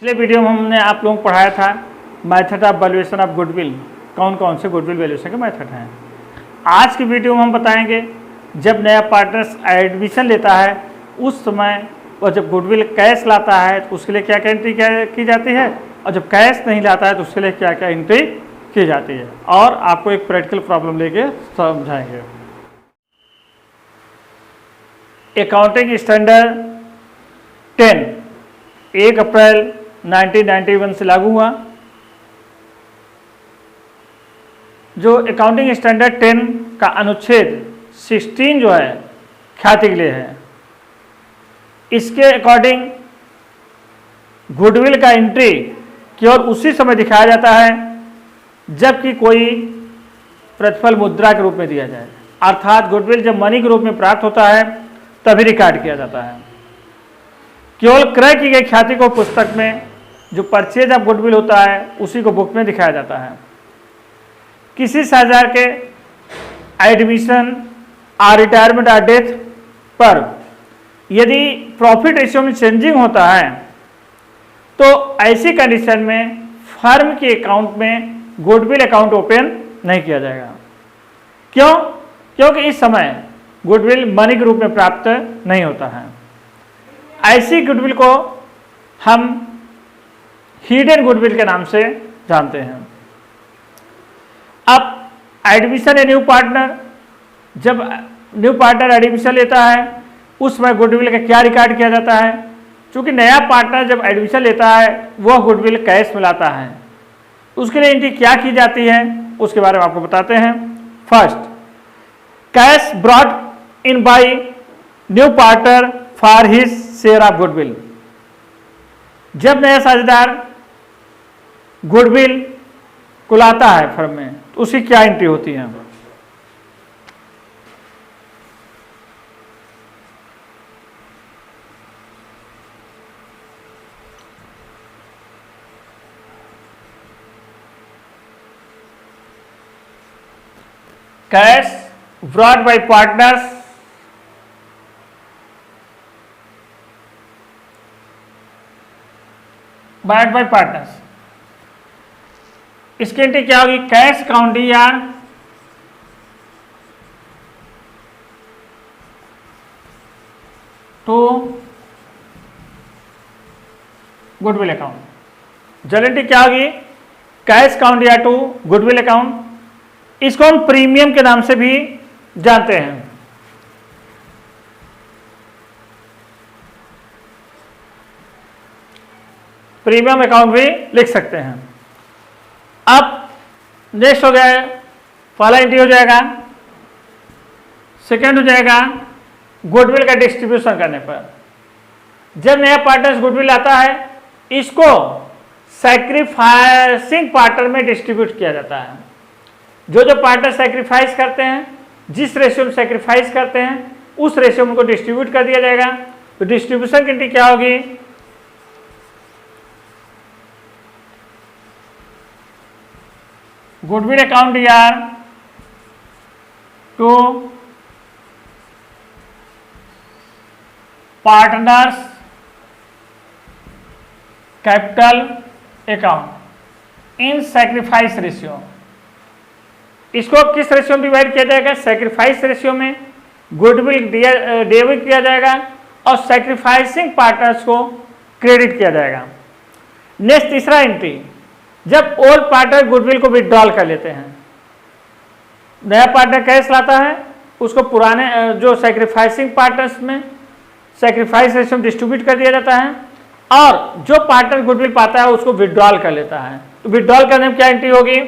पिछले वीडियो में हमने आप लोगों को पढ़ाया था method of valuation of goodwill, कौन कौन से गुडविल वैल्यूएशन के मेथड हैं। आज की वीडियो में हम बताएंगे जब नया पार्टनर्स एडमिशन लेता है उस समय और जब गुडविल कैश लाता है तो उसके लिए क्या क्या एंट्री की जाती है, और जब कैश नहीं लाता है तो उसके लिए क्या क्या एंट्री की जाती है, और आपको एक प्रैक्टिकल प्रॉब्लम लेके समझाएंगे। अकाउंटिंग स्टैंडर्ड 10 1 अप्रैल 1991 से लागू हुआ। जो अकाउंटिंग स्टैंडर्ड 10 का अनुच्छेद 16 जो है ख्याति के लिए है, इसके अकॉर्डिंग गुडविल का एंट्री केवल उसी समय दिखाया जाता है जबकि कोई प्रतिफल मुद्रा के रूप में दिया जाए, अर्थात गुडविल जब मनी के रूप में प्राप्त होता है तभी रिकॉर्ड किया जाता है। केवल क्रय की गई ख्याति को पुस्तक में जो परचेज ऑफ गुडविल होता है उसी को बुक में दिखाया जाता है। किसी साझेदार के एडमिशन और रिटायरमेंट और डेथ पर यदि प्रॉफिट रेशियो में चेंजिंग होता है तो ऐसी कंडीशन में फर्म के अकाउंट में गुडविल अकाउंट ओपन नहीं किया जाएगा। क्यों? क्योंकि इस समय गुडविल मनी के रूप में प्राप्त नहीं होता है। ऐसी गुडविल को हम हिडन गुडविल के नाम से जानते हैं। अब एडमिशन ए न्यू पार्टनर, जब न्यू पार्टनर एडमिशन लेता है उस समय गुडविल का क्या रिकॉर्ड किया जाता है। क्योंकि नया पार्टनर जब एडमिशन लेता है वह गुडविल कैश में लाता है, उसके लिए एंट्री क्या की जाती है उसके बारे में आपको बताते हैं। First, cash brought in by new partner for his share of goodwill. जब नया साझेदार गुडविल को लाता है फर्म में तो उसकी क्या एंट्री होती है। Cash brought by partners bye partners, इसकी एंट्री क्या होगी। कैश अकाउंट या टू गुडविल अकाउंट। जल एंट्री क्या होगी। कैश अकाउंट या टू गुडविल अकाउंट। इसको हम प्रीमियम के नाम से भी जानते हैं। प्रीमियम अकाउंट भी लिख सकते हैं। अब नेक्स्ट हो गया, पहला एंट्री हो जाएगा। सेकंड हो जाएगा गुडविल का डिस्ट्रीब्यूशन करने पर। जब नया पार्टनर गुडविल आता है इसको सैक्रिफाइसिंग पार्टनर में डिस्ट्रीब्यूट किया जाता है। जो जो पार्टनर सैक्रिफाइस करते हैं, जिस रेशियो में सैक्रिफाइस करते हैं उस रेशियो में उनको डिस्ट्रीब्यूट कर दिया जाएगा। तो डिस्ट्रीब्यूशन की एंट्री क्या होगी। गुडविल अकाउंट यार to partners capital account in sacrifice ratio. इसको किस रेशियो में डिवाइड किया जाएगा। सैक्रिफाइस रेशियो में गुडविल डेबिट किया जाएगा और सैक्रिफाइसिंग पार्टनर्स को क्रेडिट किया जाएगा। नेक्स्ट तीसरा एंट्री, जब ओल्ड पार्टनर गुडविल को विड्रॉल कर लेते हैं, नया पार्टनर कैश लाता है उसको पुराने जो सैक्रिफाइसिंग पार्टनर्स में सैक्रिफाइस रेशियो में डिस्ट्रीब्यूट कर दिया जाता है, और जो पार्टनर गुडविल पाता है उसको विड्रॉल कर लेता है। तो विड्रॉल करने में क्या एंट्री होगी।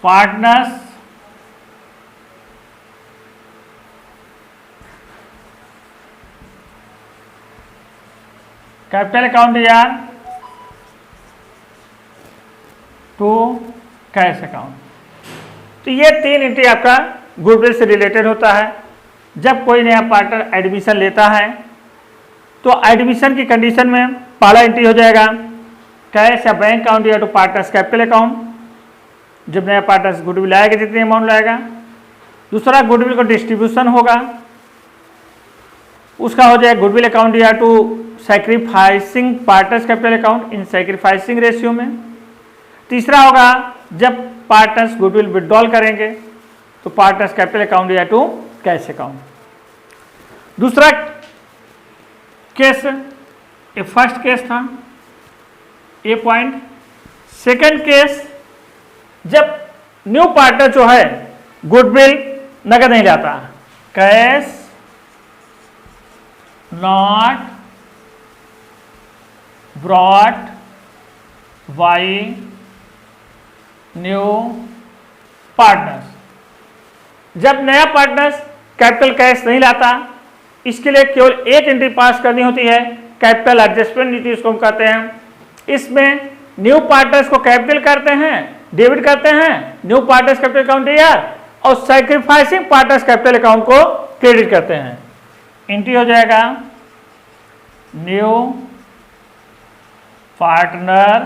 पार्टनर्स कैपिटल अकाउंट या टू कैश अकाउंट। तो ये तीन एंट्री आपका गुडविल से रिलेटेड होता है। जब कोई नया पार्टनर एडमिशन लेता है तो एडमिशन की कंडीशन में पहला एंट्री हो जाएगा कैश या बैंक अकाउंट या टू पार्टनर्स कैपिटल अकाउंट। जब नया पार्टनर्स गुडविल आएगा जितनी अमाउंट लाएगा। दूसरा गुडविल का डिस्ट्रीब्यूशन होगा उसका हो जाए गुडविल अकाउंट या to sacrificing partners capital account in sacrificing ratio में। तीसरा होगा जब पार्टनर्स गुडविल विड्रॉल करेंगे तो पार्टनर्स कैपिटल अकाउंट या टू कैश अकाउंट। दूसरा केस, ये फर्स्ट केस था, ए पॉइंट। सेकंड केस, जब न्यू पार्टनर जो है गुडविल नगद नहीं लाता, cash not brought by new partners. जब नया पार्टनर्स कैपिटल कैश नहीं लाता, इसके लिए केवल एक एंट्री पास करनी होती है, कैपिटल एडजस्टमेंट नीति उसको हम कहते हैं। इसमें न्यू पार्टनर्स को कैपिटल करते हैं, डेबिट करते हैं, न्यू पार्टनर्स कैपिटल अकाउंट यार, और सैक्रिफाइसिंग पार्टनर्स कैपिटल अकाउंट को क्रेडिट करते हैं। एंट्री हो जाएगा न्यू पार्टनर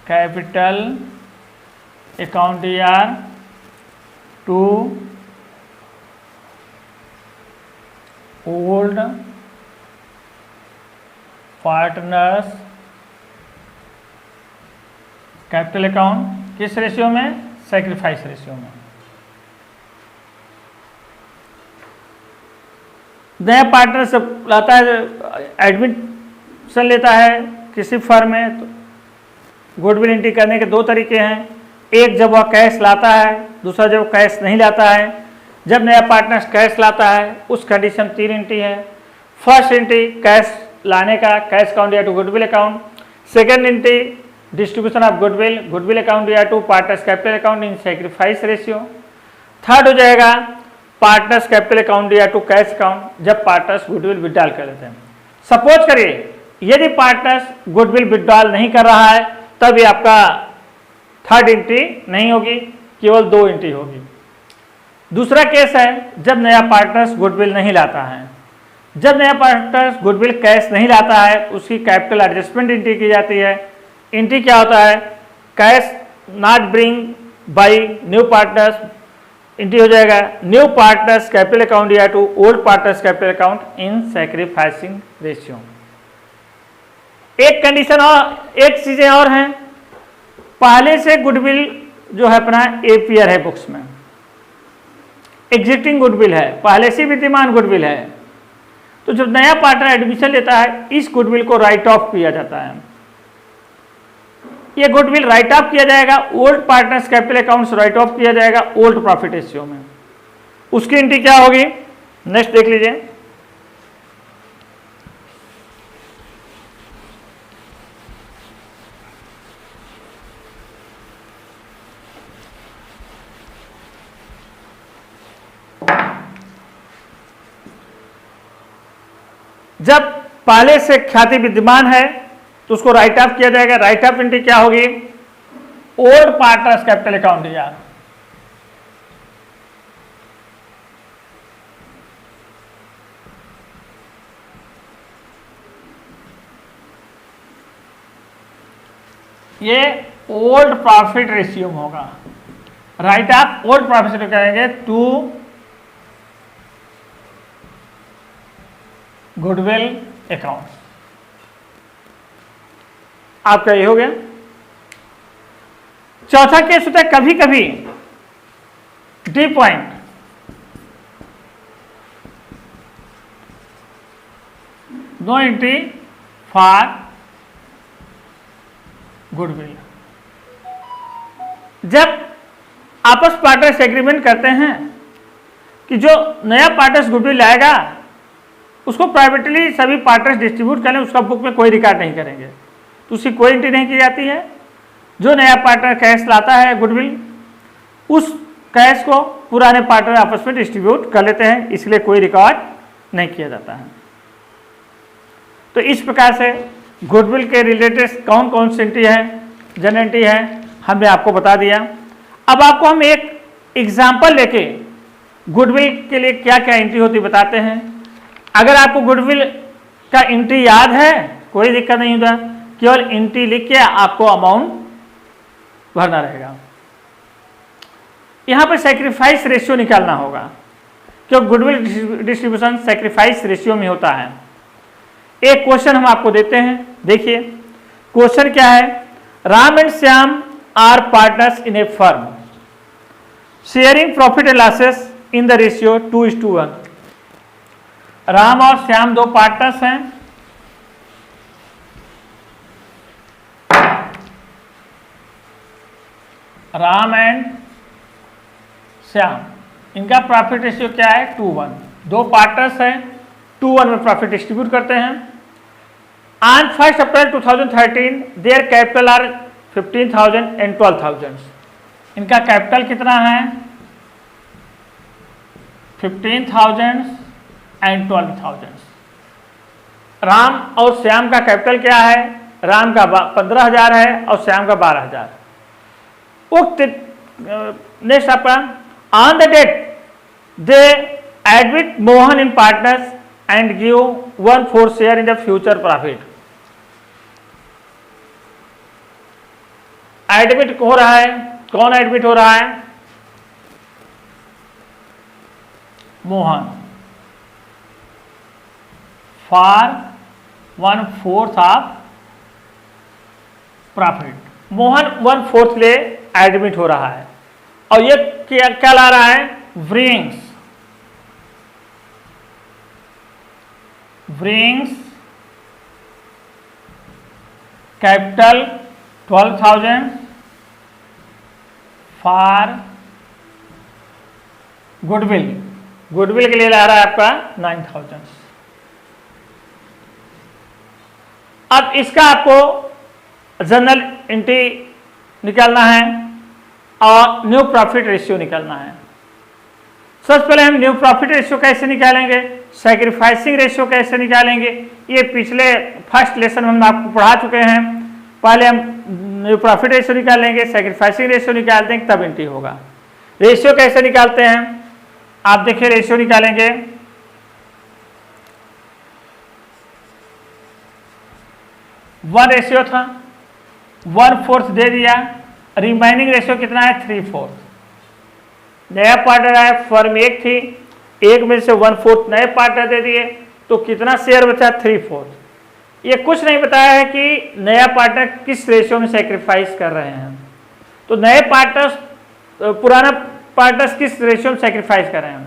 कैपिटल अकाउंट यार to old partners capital account, किस रेशियो में? सैक्रिफाइस रेशियो में। नया पार्टनर सब लाता है, एडमिशन लेता है किसी फर्म में, तो गुडविल एंट्री करने के दो तरीके हैं। एक जब वह कैश लाता है, दूसरा जब कैश नहीं लाता है। जब नया पार्टनर कैश लाता है उस कंडीशन 3 एंट्री है। फर्स्ट एंट्री कैश लाने का, कैश अकाउंट या to goodwill account. Second entry distribution of goodwill, goodwill account या to partners capital account in sacrifice ratio. Third हो जाएगा पार्टनर्स कैपिटल अकाउंट या टू कैश अकाउंट, जब partners goodwill withdrawal कर लेते हैं। सपोज करिए यदि पार्टनर्स गुडविल विड्रॉल नहीं कर रहा है, तब ये आपका थर्ड एंट्री नहीं होगी, केवल 2 एंट्री होगी। दूसरा केस है जब नया पार्टनर्स गुडविल नहीं लाता है। जब नया पार्टनर्स गुडविल कैश नहीं लाता है, उसकी कैपिटल एडजस्टमेंट एंट्री की जाती है। एंट्री क्या होता है? Cash not bring by new partners, entry हो जाएगा न्यू पार्टनर्स कैपिटल अकाउंट या to old partners capital account in sacrificing ratio. एक कंडीशन और, एक चीजें और हैं। पहले से गुडविल जो है अपना एपीआर है बुक्स में, एग्जिस्टिंग गुडविल है, पहले से विद्यमान गुडविल है, तो जब नया पार्टनर एडमिशन लेता है इस गुडविल को राइट ऑफ किया जाता है। ये गुडविल राइट ऑफ किया जाएगा, old partners capital accounts right of किया जाएगा ओल्ड प्रॉफिट रेशियो में। उसकी एंट्री क्या होगी? नेक्स्ट देख लीजिए। जब पहले से ख्याति विद्यमान है तो उसको राइट ऑफ किया जाएगा। राइट ऑफ एंट्री क्या होगी? ओल्ड पार्टनर्स कैपिटल अकाउंट यार, ये ओल्ड प्रॉफिट रेशियो होगा। Right of old profit ratio करेंगे टू गुडविल अकाउंट। आपका ये हो गया। चौथा केस होता है कभी कभी D point, no entry for goodwill. जब आपस पार्टनर्स एग्रीमेंट करते हैं कि जो नया पार्टनर्स गुडविल लाएगा उसको प्राइवेटली सभी पार्टनर्स डिस्ट्रीब्यूट करें, उसका बुक में कोई रिकॉर्ड नहीं करेंगे, तो उसकी कोई एंट्री नहीं की जाती है। जो नया पार्टनर कैश लाता है गुडविल, उस कैश को पुराने पार्टनर आपस में डिस्ट्रीब्यूट कर लेते हैं, इसलिए कोई रिकॉर्ड नहीं किया जाता है। तो इस प्रकार से गुडविल के रिलेटेड कौन कौन सी एंट्री है, जनरल एंट्री है, हमने आपको बता दिया। अब आपको हम एक एग्जाम्पल लेके गुडविल के लिए क्या क्या एंट्री होती बताते हैं। अगर आपको गुडविल का एंट्री याद है कोई दिक्कत नहीं होता, केवल एंट्री लिख के आपको अमाउंट भरना रहेगा। यहां पर सैक्रिफाइस रेशियो निकालना होगा, क्योंकि गुडविल डिस्ट्रीब्यूशन सैक्रिफाइस रेशियो में होता है। एक क्वेश्चन हम आपको देते हैं, देखिए क्वेश्चन क्या है। Ram and Shyam are partners in a firm sharing profit and losses in the ratio 2:1। Ram और श्याम दो पार्टनर्स हैं, राम एंड श्याम, इनका प्रॉफिट रेशियो क्या है 2:1। दो पार्टनर्स हैं, 2:1 में प्रॉफिट डिस्ट्रीब्यूट करते हैं। On 1 April 2013 their capital R 15,000 and 12,000। इनका कैपिटल कितना है 15,000 एंड 12,000। राम और श्याम का कैपिटल क्या है, राम का 15,000 है और श्याम का 12,000। उक्त नेक्स्ट आपका on the date they admit Mohan in partners and give 1/4 share in the future profit. Admit हो रहा है, कौन एडमिट हो रहा है, Mohan, for 1/4 of profit. Mohan 1/4 ले एडमिट हो रहा है और ये क्या ला रहा है, ब्रिंग्स कैपिटल 12,000 फॉर गुडविल के लिए ला रहा है आपका 9,000। अब इसका आपको जनरल एंट्री निकालना है और न्यू प्रॉफिट रेशियो निकालना है। सबसे पहले हम न्यू प्रॉफिट रेशियो कैसे निकालेंगे, सैक्रिफाइसिंग रेशियो कैसे निकालेंगे, ये पिछले फर्स्ट लेसन में हम आपको पढ़ा चुके हैं। पहले हम न्यू प्रॉफिट रेशियो निकालेंगे, सैक्रिफाइसिंग रेशियो निकाल देंगे, तब एंट्री होगा। रेशियो कैसे निकालते हैं, आप देखिए रेशियो निकालेंगे। वन रेशियो था, 1/4 दे दिया, रिमाइनिंग रेशियो कितना है 3/4। नया पार्टनर है, फर्म एक थी, एक में से 1/4 नए पार्टनर दे दिए, तो कितना शेयर बचा 3/4। ये कुछ नहीं बताया है कि नया पार्टनर किस रेशियो में सेक्रीफाइस कर रहे हैं। तो नए पार्टनर्स, पुराना पार्टनर्स किस रेशियो में सेक्रीफाइस कर रहे हैं,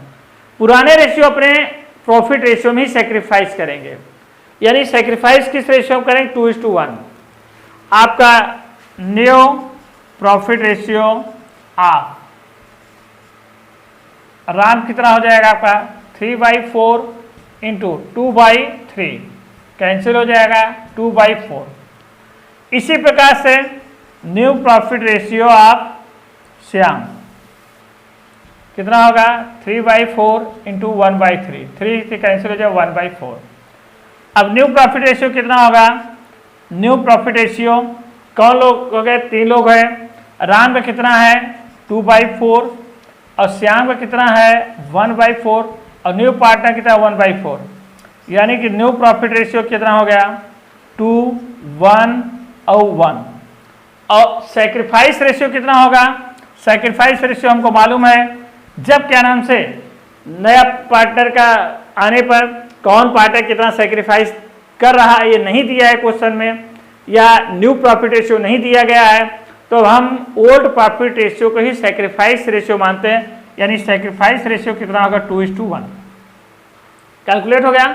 पुराने रेशियो अपने प्रॉफिट रेशियो में ही सेक्रीफाइस करेंगे। यानी सेक्रीफाइस किस रेशियो में करेंगे 2:1। आपका new profit ratio of Ram कितना हो जाएगा आपका 3/4 इंटू 2/3, कैंसिल हो जाएगा 2/4। इसी प्रकार से new profit ratio of Shyam कितना होगा 3/4 इंटू 1/3, 3 से कैंसिल हो जाएगा 1/4। अब न्यू प्रॉफिट रेशियो कितना होगा, न्यू प्रॉफिट रेशियो कौन लोग हो गए, 3 लोग हैं। राम का कितना है 2/4 और श्याम का कितना है 1/4 और न्यू पार्टनर कितना 1/4। यानी कि न्यू प्रॉफिट रेशियो कितना हो गया 2, 1 और 1। और सैक्रिफाइस रेशियो कितना होगा, सैक्रिफाइस रेशियो हमको मालूम है, जब क्या नाम से नया पार्टनर का आने पर कौन पार्टनर कितना सैक्रिफाइस कर रहा है, ये नहीं दिया है क्वेश्चन में, या न्यू प्रॉफिट रेशियो नहीं दिया गया है, तो हम ओल्ड प्रॉफिट रेशियो को ही सैक्रिफाइस रेशियो मानते हैं। यानी सैक्रिफाइस रेशियो कितना होगा 2:1। कैलकुलेट हो गया।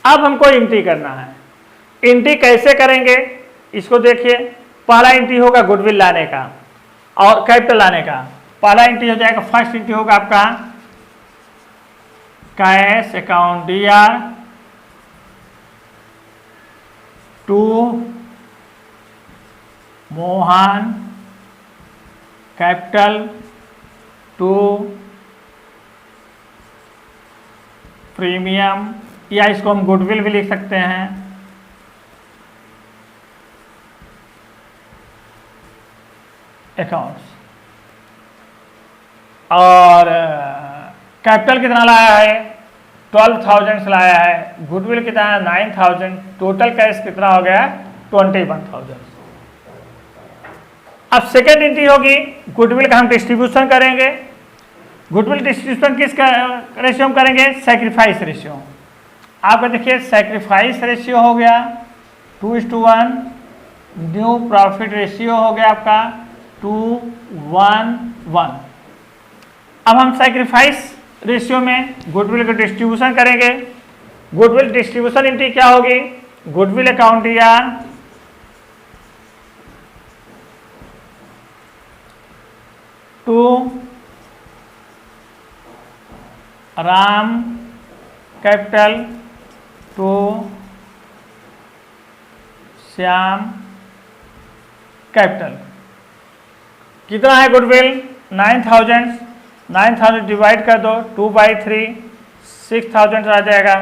अब हमको एंट्री करना है। एंट्री कैसे करेंगे इसको देखिए। पहला एंट्री होगा गुडविल लाने का और कैपिटल लाने का। पहला एंट्री हो जाएगा, फर्स्ट एंट्री होगा आपका cash account DR to Mohan capital to premium, या इसको हम गुडविल भी लिख सकते हैं। अकाउंट्स और कैपिटल कितना लाया है 12,000 लाया है, गुडविल कितना है 9,000, टोटल कैश कितना हो गया 21,000। अब सेकेंड एंट्री होगी, गुडविल का हम डिस्ट्रीब्यूशन करेंगे। गुडविल डिस्ट्रीब्यूशन किस रेशियो में करेंगे? Sacrifice ratio. आपका देखिए सैक्रिफाइस रेशियो हो गया 2:1, न्यू प्रॉफिट रेशियो हो गया आपका 2:1:1। अब हम सैक्रिफाइस रेशियो में गुडविल का डिस्ट्रीब्यूशन करेंगे। गुडविल डिस्ट्रीब्यूशन एंट्री क्या होगी? गुडविल अकाउंट या to Ram capital to Shyam capital. कितना है गुडविल? 9,000 डिवाइड कर दो 2/3, 6,000 आ जाएगा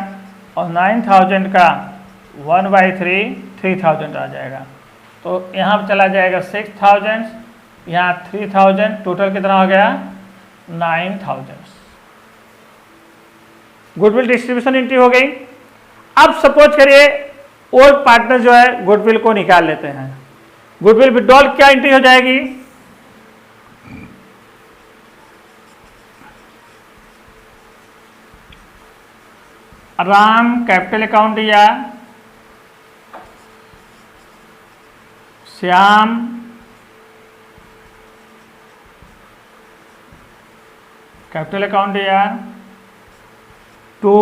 और 9,000 का 1/3 3,000 आ जाएगा। तो यहाँ पर चला जाएगा 6,000, यहाँ 3,000, टोटल कितना हो गया? 9,000। गुडविल डिस्ट्रीब्यूशन एंट्री हो गई। अब सपोज करिए ओल्ड पार्टनर जो है गुडविल को निकाल लेते हैं। गुडविल विड्रॉल क्या एंट्री हो जाएगी? राम कैपिटल अकाउंट या श्याम कैपिटल अकाउंट या टू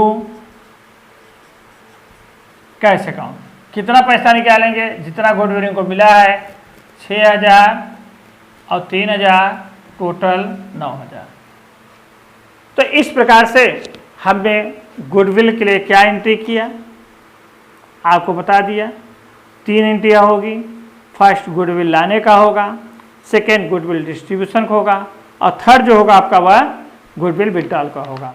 कैश अकाउंट। कितना पैसा निकालेंगे? जितना गुडविल इनको मिला है 6,000 और 3,000, टोटल 9,000। तो इस प्रकार से हमने गुडविल के लिए क्या एंट्री किया आपको बता दिया। 3 एंट्रियाँ होगी। फर्स्ट गुडविल लाने का होगा, सेकेंड गुडविल डिस्ट्रीब्यूशन का होगा और थर्ड जो होगा आपका वह गुडविल विड्रॉल का होगा।